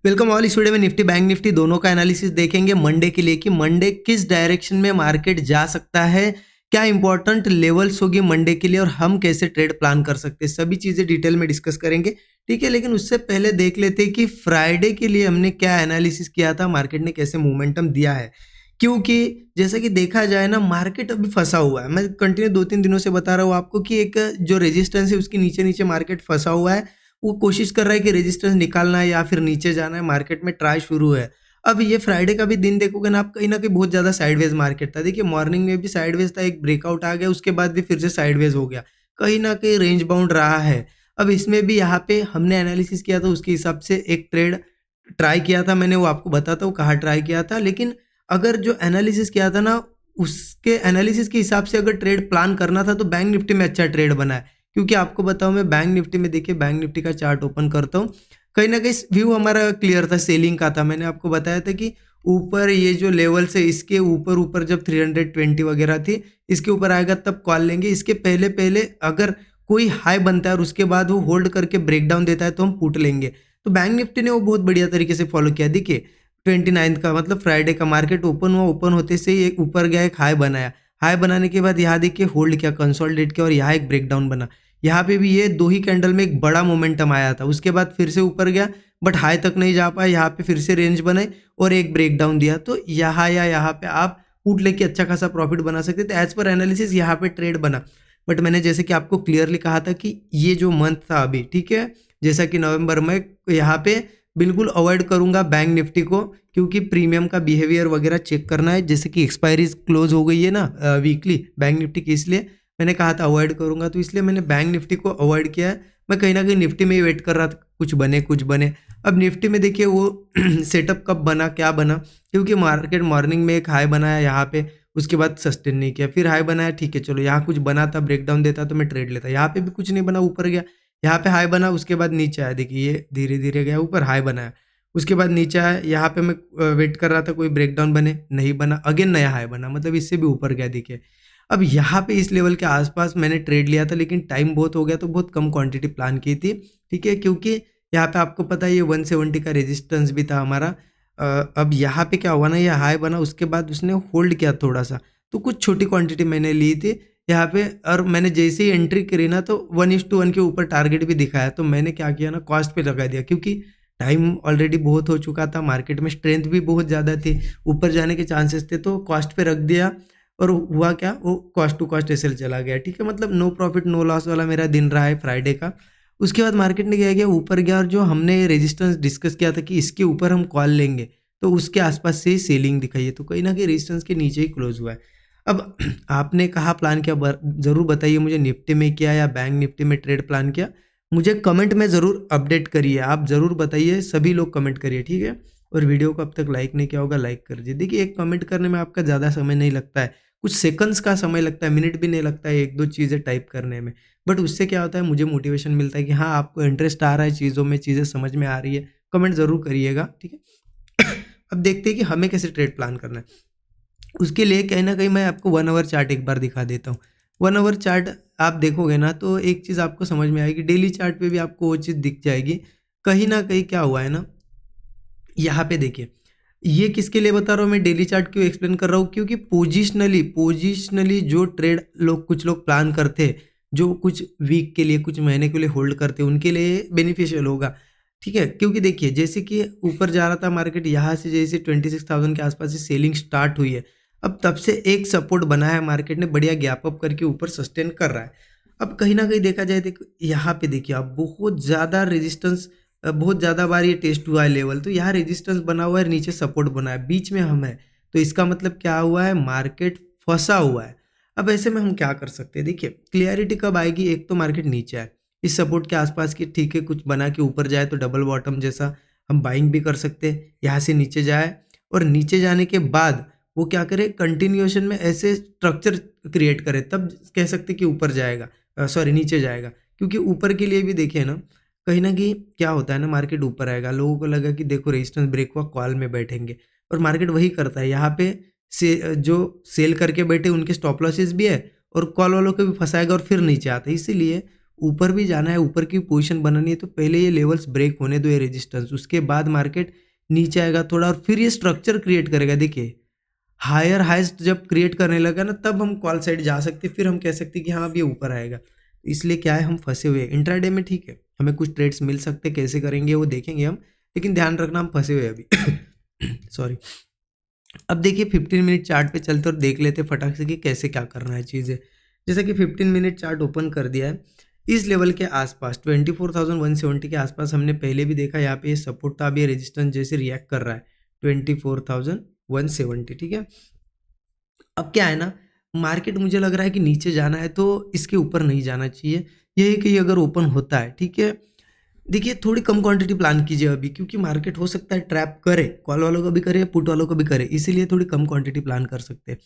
Welcome all. इस video में Nifty bank Nifty दोनों का एनालिसिस देखेंगे मंडे के लिए कि मंडे किस डायरेक्शन में मार्केट जा सकता है, क्या इंपॉर्टेंट लेवल्स होगी मंडे के लिए और हम कैसे ट्रेड प्लान कर सकते हैं। सभी चीज़ें डिटेल में डिस्कस करेंगे, ठीक है। लेकिन उससे पहले देख लेते हैं कि फ्राइडे के लिए हमने क्या एनालिसिस किया था, मार्केट ने कैसे मोमेंटम दिया है। क्योंकि जैसा कि देखा जाए ना, मार्केट अभी फंसा हुआ है। मैं कंटिन्यू 2-3 दिनों से बता रहा हूँ आपको कि एक जो रेजिस्टेंस है उसके नीचे नीचे मार्केट फंसा हुआ है। वो कोशिश कर रहा है कि रेजिस्टेंस निकालना है या फिर नीचे जाना है, मार्केट में ट्राई शुरू है। अब ये फ्राइडे का भी दिन देखोगे ना आप, कहीं ना कहीं बहुत ज़्यादा साइडवेज मार्केट था। देखिए मॉर्निंग में भी साइडवेज था, एक ब्रेकआउट आ गया, उसके बाद भी फिर से साइडवेज हो गया, कहीं ना कहीं रेंज बाउंड रहा है। अब इसमें भी यहाँ पे हमने एनालिसिस किया था, उसके हिसाब से एक ट्रेड ट्राई किया था मैंने, वो आपको बताता हूँ कहाँ ट्राई किया था। लेकिन अगर जो एनालिसिस किया था ना, उसके एनालिसिस के हिसाब से अगर ट्रेड प्लान करना था तो बैंक निफ्टी में अच्छा ट्रेड बना है। क्योंकि आपको बताऊं, मैं बैंक निफ्टी में, देखिए बैंक निफ्टी का चार्ट ओपन करता हूँ, कहीं ना कहीं व्यू हमारा क्लियर था, सेलिंग का था। मैंने आपको बताया था कि ऊपर ये जो लेवल्स है इसके ऊपर ऊपर जब 320 वगैरह थी, इसके ऊपर आएगा तब कॉल लेंगे। इसके पहले पहले अगर कोई हाई बनता है और उसके बाद वो होल्ड करके ब्रेकडाउन देता है तो हम पुट लेंगे। तो बैंक निफ्टी ने वो बहुत बढ़िया तरीके से फॉलो किया। देखिए 29 का मतलब फ्राइडे का मार्केट ओपन हुआ, ओपन होते से ही एक ऊपर गया, एक हाई बनाया। हाई बनाने के बाद यहाँ देखिए होल्ड किया, कंसोलिडेट किया और यहाँ एक ब्रेकडाउन बना। यहाँ पे भी ये दो ही कैंडल में एक बड़ा मोमेंटम आया था, उसके बाद फिर से ऊपर गया बट हाई तक नहीं जा पाया। यहाँ पे फिर से रेंज बनाए और एक ब्रेकडाउन दिया। तो यहाँ या यहाँ पे आप पुट लेके अच्छा खासा प्रॉफिट बना सकते थे। एज पर एनालिसिस यहाँ पे ट्रेड बना। बट मैंने जैसे कि आपको क्लियरली कहा था कि ये जो मंथ था अभी, ठीक है, जैसा कि नवंबर में, यहाँ पे बिल्कुल अवॉइड करूंगा बैंक निफ्टी को, क्योंकि प्रीमियम का बिहेवियर वगैरह चेक करना है। जैसे कि एक्सपायरी क्लोज हो गई है ना वीकली बैंक निफ्टी की, इसलिए मैंने कहा था अवॉइड करूंगा, तो इसलिए मैंने बैंक निफ्टी को अवॉइड किया है। मैं कहीं ना कहीं निफ्टी में ही वेट कर रहा था, कुछ बने कुछ बने। अब निफ्टी में देखिए वो सेटअप कब बना, क्या बना, क्योंकि मार्केट मॉर्निंग में एक हाई बनाया यहाँ पे, उसके बाद सस्टेन नहीं किया, फिर हाई बनाया, ठीक है चलो यहाँ कुछ बना था, ब्रेकडाउन देता तो मैं ट्रेड लेता। यहाँ पे भी कुछ नहीं बना, ऊपर गया, यहाँ पे हाई बना, उसके बाद नीचे आया। देखिए ये धीरे धीरे गया ऊपर, हाई बनाया, उसके बाद नीचे आया। यहाँ पे मैं वेट कर रहा था कोई ब्रेकडाउन बने, नहीं बना, अगेन नया हाई बना, मतलब इससे भी ऊपर गया। देखिए अब यहाँ पे इस लेवल के आसपास मैंने ट्रेड लिया था, लेकिन टाइम बहुत हो गया तो बहुत कम क्वांटिटी प्लान की थी, ठीक है। क्योंकि यहाँ पे आपको पता है ये 170 का रेजिस्टेंस भी था हमारा। अब यहाँ पे क्या हुआ ना, ये हाई बना, उसके बाद उसने होल्ड किया थोड़ा सा, तो कुछ छोटी क्वांटिटी मैंने ली थी यहाँ पे। और मैंने जैसे ही एंट्री करी ना, तो 1:1 के ऊपर टारगेट भी दिखाया, तो मैंने क्या किया ना, कॉस्ट पे लगा दिया। क्योंकि टाइम ऑलरेडी बहुत हो चुका था, मार्केट में स्ट्रेंथ भी बहुत ज़्यादा थी, ऊपर जाने के चांसेस थे, तो कॉस्ट पे रख दिया। और हुआ क्या, वो कॉस्ट टू कॉस्ट एसएल चला गया, ठीक है। मतलब नो प्रॉफिट नो लॉस वाला मेरा दिन रहा है फ्राइडे का। उसके बाद मार्केट ने क्या किया, ऊपर गया, और जो हमने रेजिस्टेंस डिस्कस किया था कि इसके ऊपर हम कॉल लेंगे, तो उसके आसपास से ही सेलिंग दिखाई है, तो कहीं ना कहीं रेजिस्टेंस के नीचे ही क्लोज हुआ है। अब आपने कहा प्लान किया, ज़रूर बताइए मुझे, निफ्टी में किया या बैंक निफ्टी में ट्रेड प्लान किया, मुझे कमेंट में ज़रूर अपडेट करिए। आप ज़रूर बताइए, सभी लोग कमेंट करिए, ठीक है। और वीडियो को अब तक लाइक नहीं किया होगा, लाइक कर दीजिए। देखिए एक कमेंट करने में आपका ज़्यादा समय नहीं लगता है, कुछ सेकंड्स का समय लगता है, मिनट भी नहीं लगता है एक दो चीज़ें टाइप करने में। बट उससे क्या होता है, मुझे मोटिवेशन मिलता है कि हाँ आपको इंटरेस्ट आ रहा है चीज़ों में, चीज़ें समझ में आ रही है। कमेंट ज़रूर करिएगा, ठीक है। अब देखते हैं कि हमें कैसे ट्रेड प्लान करना है। उसके लिए कहीं ना कहीं मैं आपको 1 आवर चार्ट एक बार दिखा देता हूँ। 1 आवर चार्ट आप देखोगे ना, तो एक चीज़ आपको समझ में आएगी, डेली चार्ट पे भी आपको वो चीज़ दिख जाएगी। कहीं ना कहीं क्या हुआ है ना, यहाँ पे देखिए, ये किसके लिए बता रहा हूँ मैं, डेली चार्ट क्यों एक्सप्लेन कर रहा हूँ, क्योंकि पोजिशनली जो ट्रेड लोग, कुछ लोग प्लान करते हैं, जो कुछ वीक के लिए, कुछ महीने के लिए होल्ड करते हैं, उनके लिए बेनिफिशियल होगा, ठीक है। क्योंकि देखिए जैसे कि ऊपर जा रहा था मार्केट, यहाँ से जैसे 26,000 के आसपास से सेलिंग स्टार्ट हुई है, अब तब से एक सपोर्ट बना है, मार्केट ने बढ़िया गैप अप करके ऊपर सस्टेन कर रहा है। अब कहीं ना कहीं देखा जाए, देखो यहाँ पे देखिए आप, बहुत ज़्यादा रेजिस्टेंस, बहुत ज़्यादा बार ये टेस्ट हुआ है लेवल, तो यहाँ रेजिस्टेंस बना हुआ है, नीचे सपोर्ट बना है, बीच में हम है। तो इसका मतलब क्या हुआ है, मार्केट फंसा हुआ है। अब ऐसे में हम क्या कर सकते हैं, देखिए क्लियरिटी कब आएगी, एक तो मार्केट नीचे है इस सपोर्ट के आसपास की, ठीक है, कुछ बना के ऊपर जाए तो डबल बॉटम जैसा हम बाइंग भी कर सकते हैं, यहाँ से नीचे जाए, और नीचे जाने के बाद वो क्या करे, कंटिन्यूएशन में ऐसे स्ट्रक्चर क्रिएट करे, तब कह सकते कि ऊपर जाएगा, सॉरी नीचे जाएगा। क्योंकि ऊपर के लिए भी देखिए ना, कहीं ना कहीं क्या होता है ना, मार्केट ऊपर आएगा, लोगों को लगा कि देखो रेजिस्टेंस ब्रेक हुआ, कॉल में बैठेंगे, और मार्केट वही करता है। यहाँ पे से जो सेल करके बैठे उनके स्टॉप लॉसेस भी है, और कॉल वालों को भी फंसाएगा और फिर नीचे आता है। इसीलिए ऊपर भी जाना है, ऊपर की पोजीशन बनानी है, तो पहले ये लेवल्स ब्रेक होने दो, ये रेजिस्टेंस, उसके बाद मार्केट नीचे आएगा थोड़ा और फिर ये स्ट्रक्चर क्रिएट करेगा। देखिए हायर हाइस्ट जब क्रिएट करने लगा ना, तब हम कॉल साइड जा सकते, फिर हम कह सकते कि हाँ अब ये ऊपर आएगा। इसलिए क्या है, हम फंसे हुए हैं इंट्राडे में। ठीक है, हमें कुछ ट्रेड्स मिल सकते, कैसे करेंगे वो देखेंगे हम, लेकिन ध्यान रखना हम फंसे हुए हैं अभी सॉरी। अब देखिए 15 मिनट चार्ट पे चलते और देख लेते फटाक से कि कैसे क्या करना है चीज़ें। जैसा कि 15 मिनट चार्ट ओपन कर दिया है, इस लेवल के आसपास 24,170 के आसपास हमने पहले भी देखा, यहाँ पे ये सपोर्ट था, अब ये रेजिस्टेंस जैसे रिएक्ट कर रहा है 24,170। ठीक है, अब क्या है ना, मार्केट मुझे लग रहा है कि नीचे जाना है तो इसके ऊपर नहीं जाना चाहिए। यही कि अगर ओपन होता है, ठीक है, देखिए थोड़ी कम क्वांटिटी प्लान कीजिए अभी, क्योंकि मार्केट हो सकता है ट्रैप करे, कॉल वालों का भी करे, पुट वालों का भी करे, इसीलिए थोड़ी कम क्वांटिटी प्लान कर सकते हैं।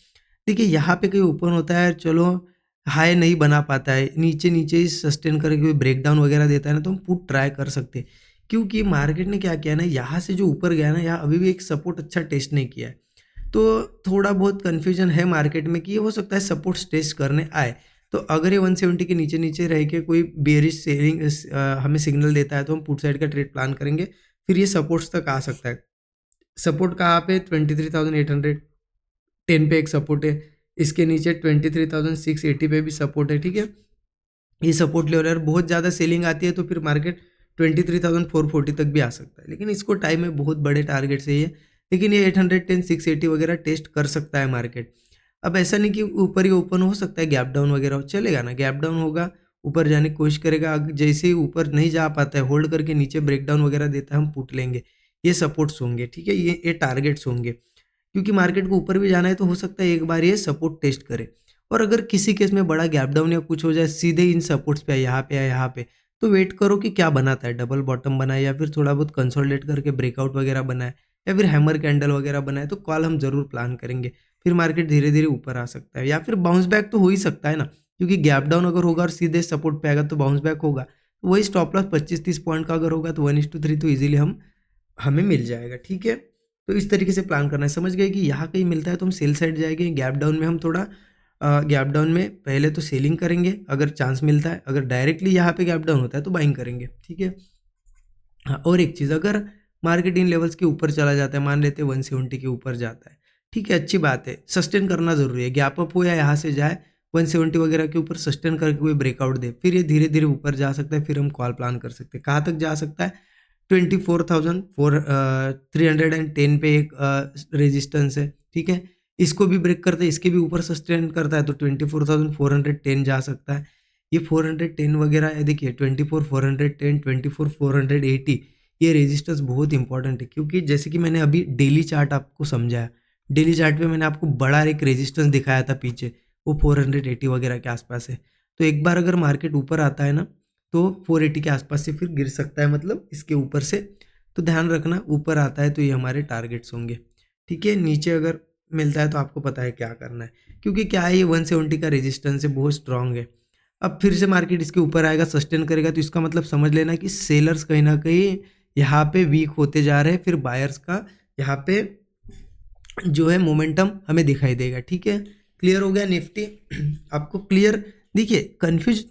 देखिए यहाँ पे कहीं ओपन होता है, चलो हाई नहीं बना पाता है, नीचे नीचे ही सस्टेन करके कोई ब्रेकडाउन वगैरह देता है ना, तो हम पुट ट्राई कर सकते हैं। क्योंकि मार्केट ने क्या किया ना, यहाँ से जो ऊपर गया ना, यहाँ अभी भी एक सपोर्ट अच्छा टेस्ट नहीं किया है, तो थोड़ा बहुत कन्फ्यूजन है मार्केट में कि ये हो सकता है सपोर्ट टेस्ट करने आए। तो अगर ये 170 के नीचे नीचे रह के कोई बेरिश सेलिंग हमें सिग्नल देता है, तो हम पुट साइड का ट्रेड प्लान करेंगे, फिर ये सपोर्ट्स तक आ सकता है। सपोर्ट कहाँ पे, 23,810 पे एक सपोर्ट है, इसके नीचे 23,680 पे भी सपोर्ट है। ठीक है, ये सपोर्ट लेवल है, बहुत ज़्यादा सेलिंग आती है तो फिर मार्केट 23,440 तक भी आ सकता है, लेकिन इसको टाइम में बहुत बड़े टारगेट से ही है, लेकिन ये 810 680 वगैरह टेस्ट कर सकता है मार्केट। अब ऐसा नहीं कि ऊपर ही ओपन हो सकता है, गैप डाउन वगैरह चलेगा ना, गैप डाउन होगा, ऊपर जाने की कोशिश करेगा, जैसे ही ऊपर नहीं जा पाता है, होल्ड करके नीचे ब्रेकडाउन वगैरह देता है, हम पुट लेंगे, ये सपोर्ट्स होंगे। ठीक है, ये टारगेट्स होंगे, क्योंकि मार्केट को ऊपर भी जाना है तो हो सकता है एक बार ये सपोर्ट टेस्ट करे, और अगर किसी केस में बड़ा गैप डाउन या कुछ हो जाए, सीधे इन सपोर्ट्स पे आए, यहाँ पे आए, यहाँ पे, तो वेट करो कि क्या बनाता है, डबल बॉटम बनाए या फिर थोड़ा बहुत कंसोलिडेट करके ब्रेकआउट वगैरह बनाए या फिर हैमर कैंडल वगैरह बनाए, तो कॉल हम जरूर प्लान करेंगे। फिर मार्केट धीरे धीरे ऊपर आ सकता है, या फिर बाउंस बैक तो हो ही सकता है ना, क्योंकि गैप डाउन अगर होगा और सीधे सपोर्ट पे आएगा तो बाउंस बैक होगा, तो वही स्टॉप लॉस 25-30 पॉइंट का अगर होगा तो 1:3 तो ईजिली हमें मिल जाएगा। ठीक है, तो इस तरीके से प्लान करना है। समझ गए कि यहाँ कहीं मिलता है तो हम सेल साइड जाएंगे, गैप डाउन में हम थोड़ा गैप डाउन में पहले तो सेलिंग करेंगे अगर चांस मिलता है, अगर डायरेक्टली यहाँ पे गैप डाउन होता है तो बाइंग करेंगे। ठीक है, हाँ, और एक चीज़, अगर मार्केट इन लेवल्स के ऊपर चला जाता है, मान लेते हैं 170 के ऊपर जाता है, ठीक है, अच्छी बात है, सस्टेन करना जरूरी है, गैप अप हो या यहाँ से जाए 170 वगैरह के ऊपर सस्टेन करके कोई ब्रेकआउट दे, फिर ये धीरे धीरे ऊपर जा सकता है, फिर हम कॉल प्लान कर सकते हैं। कहाँ तक जा सकता है, 24,310 पे एक रेजिस्टेंस है। ठीक है, इसको भी ब्रेक करता है, इसके भी ऊपर सस्टेन करता है तो 24,410 जा सकता है। ये 410 वगैरह है, देखिए 24,410, 24,480, ये रेजिस्टेंस बहुत इंपॉर्टेंट है, क्योंकि जैसे कि मैंने अभी डेली चार्ट आपको समझाया, डेली चार्ट पे मैंने आपको बड़ा एक रेजिस्टेंस दिखाया था पीछे, वो 480 वगैरह के आसपास है। तो एक बार अगर मार्केट ऊपर आता है ना, तो 480 के आसपास से फिर गिर सकता है, मतलब इसके ऊपर से, तो ध्यान रखना, ऊपर आता है तो ये हमारे टारगेट्स होंगे। ठीक है, नीचे अगर मिलता है तो आपको पता है क्या करना है, क्योंकि क्या है, ये 170 का रेजिस्टेंस है, बहुत स्ट्रांग है। अब फिर से मार्केट इसके ऊपर आएगा, सस्टेन करेगा, तो इसका मतलब समझ लेना कि सेलर्स कहीं ना कहीं यहाँ पे वीक होते जा रहे हैं, फिर बायर्स का यहाँ पे जो है मोमेंटम हमें दिखाई देगा। ठीक है, क्लियर हो गया निफ्टी आपको क्लियर। देखिए कंफ्यूज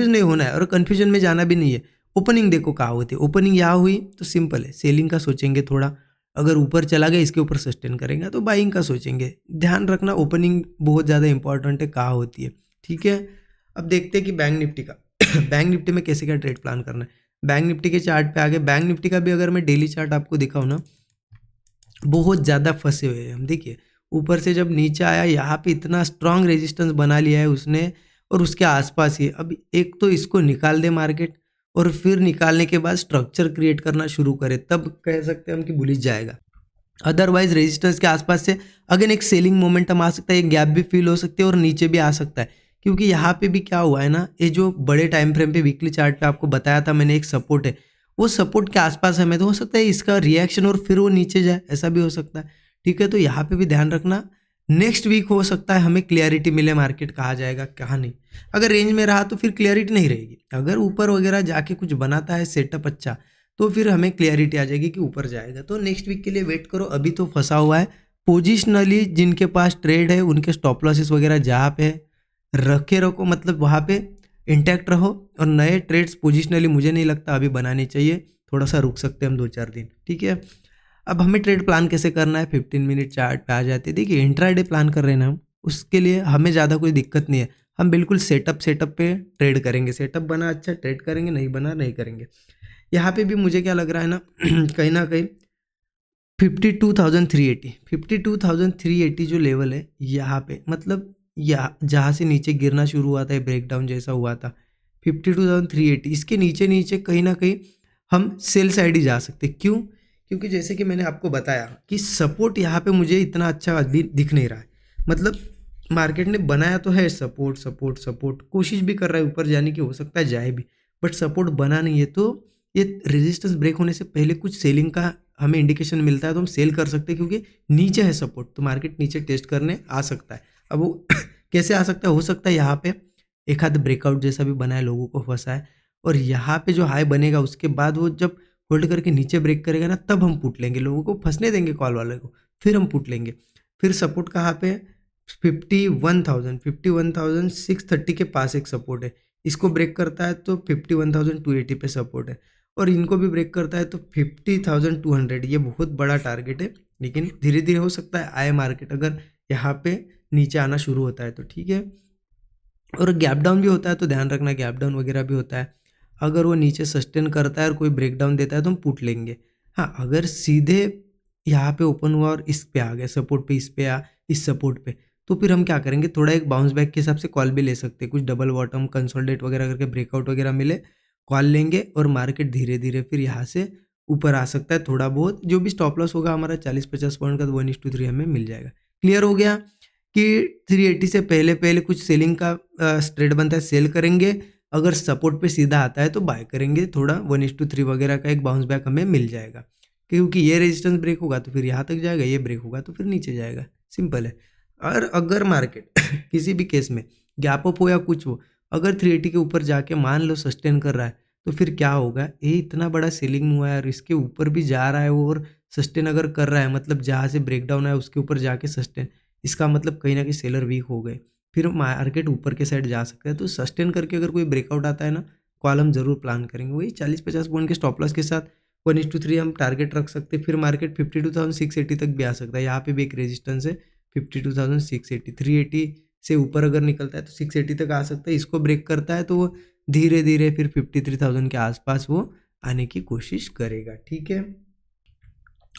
नहीं होना है और कन्फ्यूजन में जाना भी नहीं है। ओपनिंग देखो कहाँ होती है, ओपनिंग यहाँ हुई तो सिंपल है, सेलिंग का सोचेंगे थोड़ा, अगर ऊपर चला गया इसके ऊपर सस्टेन करेंगे तो बाइंग का सोचेंगे। ध्यान रखना ओपनिंग बहुत ज़्यादा इंपॉर्टेंट है, कहाँ होती है। ठीक है, अब देखते हैं कि बैंक निफ्टी का बैंक निफ्टी में कैसे क्या ट्रेड प्लान करना है। बैंक निफ्टी के चार्ट पे आगे, बैंक निफ्टी का भी अगर मैं डेली चार्ट आपको दिखाऊँ ना, बहुत ज़्यादा फंसे हुए हैं हम। देखिए ऊपर से जब नीचे आया, यहाँ पे इतना स्ट्रांग रेजिस्टेंस बना लिया है उसने, और उसके आसपास ही अब एक तो इसको निकाल दे मार्केट, और फिर निकालने के बाद स्ट्रक्चर क्रिएट करना शुरू करे, तब कह सकते हैं हम कि बुलिश जाएगा। अदरवाइज रेजिस्टेंस के आसपास से अगेन एक सेलिंग मोमेंटम आ सकता है, एक गैप भी फील हो सकती है और नीचे भी आ सकता है, क्योंकि यहाँ पे भी क्या हुआ है ना, ये जो बड़े टाइम फ्रेम पे वीकली चार्ट पे आपको बताया था मैंने, एक सपोर्ट है, वो सपोर्ट के आसपास हमें तो हो सकता है इसका रिएक्शन और फिर वो नीचे जाए, ऐसा भी हो सकता है। ठीक है, तो यहाँ पे भी ध्यान रखना, नेक्स्ट वीक हो सकता है हमें क्लियरिटी मिले मार्केट कहाँ जाएगा कहाँ नहीं। अगर रेंज में रहा तो फिर क्लियरिटी नहीं रहेगी, अगर ऊपर वगैरह जाके कुछ बनाता है सेटअप अच्छा, तो फिर हमें क्लियरिटी आ जाएगी कि ऊपर जाएगा। तो नेक्स्ट वीक के लिए वेट करो, अभी तो फंसा हुआ है। पोजिशनली जिनके पास ट्रेड है उनके स्टॉप लॉसेस वगैरह जहाँ पे रखे रखो, मतलब वहाँ पे इंटैक्ट रहो और नए ट्रेड्स पोजिशनली मुझे नहीं लगता अभी बनाने चाहिए, थोड़ा सा रुक सकते हैं हम 2-4 दिन, ठीक है। अब हमें ट्रेड प्लान कैसे करना है, 15 मिनट चार्ट पे आ जाते हैं। देखिए इंट्राडे प्लान कर रहे हैं ना हम, उसके लिए हमें ज़्यादा कोई दिक्कत नहीं है, हम बिल्कुल सेटअप पे ट्रेड करेंगे। सेटअप बना अच्छा ट्रेड करेंगे, नहीं बना नहीं करेंगे। यहाँ पे भी मुझे क्या लग रहा है ना कहीं ना कहीं 52,380 जो लेवल है यहाँ पे, मतलब या जहाँ से नीचे गिरना शुरू हुआ था, ब्रेकडाउन जैसा हुआ था 52,380, इसके नीचे नीचे कहीं ना कहीं हम सेल साइड ही जा सकते। क्यों? क्योंकि जैसे कि मैंने आपको बताया कि सपोर्ट यहाँ पे मुझे इतना अच्छा अभी दिख नहीं रहा है। मतलब मार्केट ने बनाया तो है सपोर्ट सपोर्ट सपोर्ट, कोशिश भी कर रहा है ऊपर जाने की, हो सकता है जाए भी, बट सपोर्ट बना नहीं है। तो ये रेजिस्टेंस ब्रेक होने से पहले कुछ सेलिंग का हमें इंडिकेशन मिलता है तो हम सेल कर सकते हैं, क्योंकि नीचे है सपोर्ट, तो मार्केट नीचे टेस्ट करने आ सकता है। अब वो कैसे आ सकता है? हो सकता है यहाँ पे एक आध ब्रेकआउट जैसा भी बना है, लोगों को फंसा है, और यहाँ पे जो हाई बनेगा उसके बाद वो जब होल्ड करके नीचे ब्रेक करेगा ना, तब हम पुट लेंगे, लोगों को फंसने देंगे कॉल वाले को, फिर हम पुट लेंगे। फिर सपोर्ट कहाँ पे? 51,630 के पास एक सपोर्ट है, इसको ब्रेक करता है तो 51,280 पे सपोर्ट है, और इनको भी ब्रेक करता है तो 50,200। ये बहुत बड़ा टारगेट है, लेकिन धीरे धीरे हो सकता है आए मार्केट, अगर यहाँ पे नीचे आना शुरू होता है तो ठीक है। और गैप डाउन भी होता है तो ध्यान रखना, गैप डाउन वगैरह भी होता है। अगर वो नीचे सस्टेन करता है और कोई ब्रेक डाउन देता है तो हम पुट लेंगे। हाँ, अगर सीधे यहाँ पे ओपन हुआ और इस पे आ गया सपोर्ट पे, इस पे आ इस सपोर्ट पे, तो फिर हम क्या करेंगे, थोड़ा एक बाउंस बैक के हिसाब से कॉल भी ले सकते हैं। कुछ डबल बॉटम कंसोलिडेट वगैरह करके ब्रेकआउट वगैरह मिले, कॉल लेंगे, और मार्केट धीरे धीरे फिर यहाँ से ऊपर आ सकता है थोड़ा बहुत। जो भी स्टॉप लॉस होगा हमारा 40-50 पॉइंट का, तो 1:3 हमें मिल जाएगा। क्लियर हो गया कि 380 से पहले पहले कुछ सेलिंग का ट्रेड बनता है, सेल करेंगे, अगर सपोर्ट पे सीधा आता है तो बाय करेंगे, थोड़ा 1:3 वगैरह का एक बाउंस बैक हमें मिल जाएगा, क्योंकि ये रेजिस्टेंस ब्रेक होगा तो फिर यहाँ तक जाएगा, ये ब्रेक होगा तो फिर नीचे जाएगा, सिंपल है। और अगर मार्केट किसी भी केस में गैप अप हो या कुछ हो, अगर 380 के ऊपर जाके मान लो सस्टेन कर रहा है, तो फिर क्या होगा, ये इतना बड़ा सेलिंग हुआ है और इसके ऊपर भी जा रहा है वो, और सस्टेन अगर कर रहा है, मतलब जहाँ से ब्रेकडाउन है उसके ऊपर जाके सस्टेन, इसका मतलब कहीं ना कहीं सेलर वीक हो गए, फिर मार्केट ऊपर के साइड जा सकता है। तो सस्टेन करके अगर कोई ब्रेकआउट आता है ना, कॉलम जरूर प्लान करेंगे, वही 40-50 पॉइंट के स्टॉप लॉस के साथ 1:3 हम टारगेट रख सकते हैं। फिर मार्केट 52,680 तक भी आ सकता है, यहाँ पे भी एक रेजिस्टेंस है 52,680, 380 से ऊपर अगर निकलता है तो 680 तक आ सकता है, इसको ब्रेक करता है तो वो धीरे धीरे फिर 53,000 के आसपास वो आने की कोशिश करेगा, ठीक है।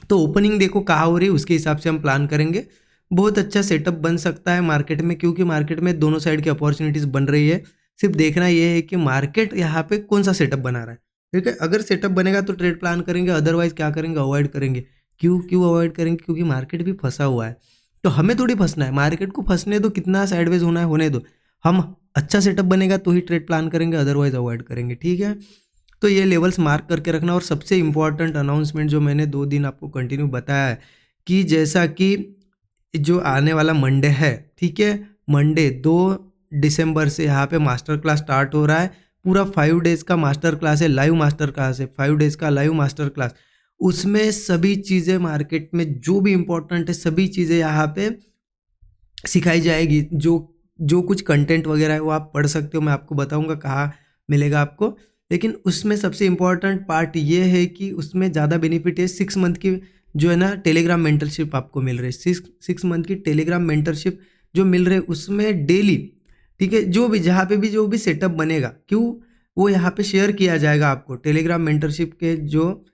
तो ओपनिंग देखो कहाँ हो रही है, उसके हिसाब से हम प्लान करेंगे। बहुत अच्छा सेटअप बन सकता है मार्केट में, क्योंकि मार्केट में दोनों साइड की अपॉर्चुनिटीज बन रही है। सिर्फ देखना ये है कि मार्केट यहाँ पे कौन सा सेटअप बना रहा है, ठीक है। अगर सेटअप बनेगा तो ट्रेड प्लान करेंगे, अदरवाइज क्या करेंगे, अवॉइड करेंगे। क्यों क्यों अवॉइड करेंगे? क्योंकि मार्केट भी फंसा हुआ है, तो हमें थोड़ी फंसना है, मार्केट को फंसने दो, कितना साइडवेज होना है होने दो। हम अच्छा सेटअप बनेगा तो ही ट्रेड प्लान करेंगे, अदरवाइज अवॉइड करेंगे, ठीक है। तो ये लेवल्स मार्क करके रखना। और सबसे इंपॉर्टेंट अनाउंसमेंट जो मैंने 2 दिन आपको कंटिन्यू बताया है, कि जैसा कि जो आने वाला मंडे है, ठीक है, मंडे 2 दिसंबर से यहाँ पे मास्टर क्लास स्टार्ट हो रहा है। पूरा 5 डेज का मास्टर क्लास है, लाइव मास्टर क्लास है, 5 डेज का लाइव मास्टर क्लास। उसमें सभी चीज़ें मार्केट में जो भी इम्पोर्टेंट है, सभी चीज़ें यहाँ पे सिखाई जाएगी। जो जो कुछ कंटेंट वगैरह है वो आप पढ़ सकते हो, मैं आपको बताऊंगा कहाँ मिलेगा आपको। लेकिन उसमें सबसे इम्पॉर्टेंट पार्ट ये है कि उसमें ज़्यादा बेनिफिट है 6 मंथ की, जो है ना टेलीग्राम मेंटरशिप आपको मिल रही है। 6 मंथ की टेलीग्राम मेंटरशिप जो मिल रही है, उसमें डेली, ठीक है, जो भी जहाँ पे भी जो भी सेटअप बनेगा, क्यों, वो यहाँ पे शेयर किया जाएगा आपको। टेलीग्राम मेंटरशिप के जो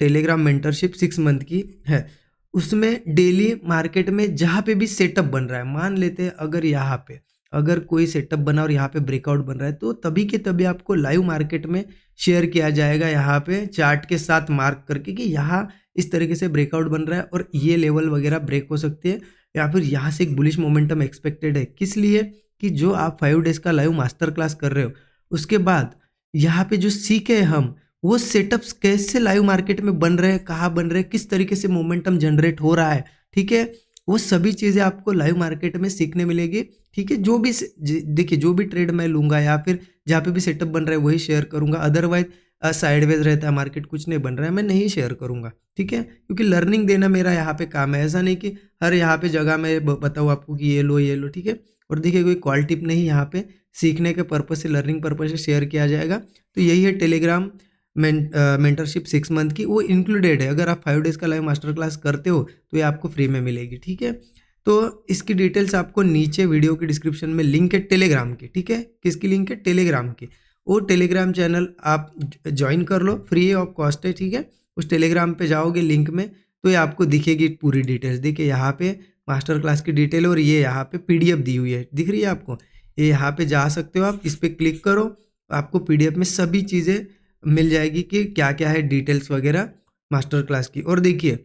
टेलीग्राम मेंटरशिप 6 मंथ की है, उसमें डेली मार्केट में जहाँ पे भी सेटअप बन रहा है, मान लेते हैं अगर यहाँ पे अगर कोई सेटअप बना और यहाँ पे ब्रेकआउट बन रहा है, तो तभी के तभी आपको लाइव मार्केट में शेयर किया जाएगा, यहाँ पे चार्ट के साथ मार्क करके कि यहाँ इस तरीके से ब्रेकआउट बन रहा है और ये लेवल वगैरह ब्रेक हो सकती है, या फिर यहाँ से एक बुलिश मोमेंटम एक्सपेक्टेड है। किस लिए? कि जो आप 5 डेज का लाइव मास्टर क्लास कर रहे हो, उसके बाद यहाँ पे जो सीखे हम, वो सेटअप्स कैसे लाइव मार्केट में बन रहे हैं, कहाँ बन रहे हैं, किस तरीके से मोमेंटम जनरेट हो रहा है, ठीक है, वो सभी चीज़ें आपको लाइव मार्केट में सीखने मिलेगी, ठीक है। जो भी देखिए, जो भी ट्रेड मैं लूँगा या फिर जहाँ पे भी सेटअप बन रहा है वही शेयर करूँगा, अदरवाइज साइडवेज रहता है मार्केट, कुछ नहीं बन रहा है, मैं नहीं शेयर करूँगा, ठीक है। क्योंकि लर्निंग देना मेरा यहाँ पे काम है, ऐसा नहीं कि हर यहाँ पे जगह मैं बताऊँ आपको कि ये लो, ठीक है। और देखिए कोई कॉल टिप नहीं, यहाँ पे सीखने के पर्पज से, लर्निंग पर्पज से शेयर किया जाएगा। तो यही है टेलीग्राम मेंटरशिप 6 मंथ की, वो इंक्लूडेड है। अगर आप 5 डेज़ का लाइव मास्टर क्लास करते हो तो ये आपको फ्री में मिलेगी, ठीक है। तो इसकी डिटेल्स आपको नीचे वीडियो के डिस्क्रिप्शन में लिंक है टेलीग्राम की, ठीक है। किसकी लिंक है? टेलीग्राम की। वो टेलीग्राम चैनल आप ज्वाइन कर लो, फ्री ऑफ कॉस्ट है, ठीक है। उस टेलीग्राम पे जाओगे लिंक में तो ये आपको दिखेगी पूरी डिटेल्स। देखिए यहाँ पे मास्टर क्लास की डिटेल और ये यहाँ पे पीडीएफ दी हुई है, दिख रही है आपको? ये यहाँ पे जा सकते हो आप, इस पर क्लिक करो, आपको पीडीएफ में सभी चीज़ें मिल जाएगी कि क्या क्या है डिटेल्स वगैरह मास्टर क्लास की। और देखिए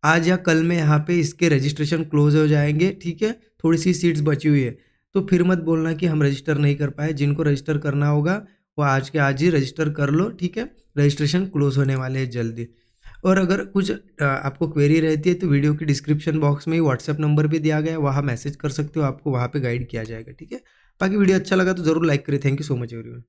आज या कल में यहाँ पे इसके रजिस्ट्रेशन क्लोज हो जाएंगे, ठीक है। थोड़ी सी सीट्स बची हुई है, तो फिर मत बोलना कि हम रजिस्टर नहीं कर पाए। जिनको रजिस्टर करना होगा वो आज के आज ही रजिस्टर कर लो, ठीक है। रजिस्ट्रेशन क्लोज होने वाले हैं जल्दी। और अगर कुछ आपको क्वेरी रहती है तो वीडियो के डिस्क्रिप्शन बॉक्स में ही व्हाट्सएप नंबर भी दिया गया है, वहाँ मैसेज कर सकते हो, आपको वहाँ पे गाइड किया जाएगा, ठीक है। बाकी वीडियो अच्छा लगा तो ज़रूर लाइक करें। Thank you so much everyone.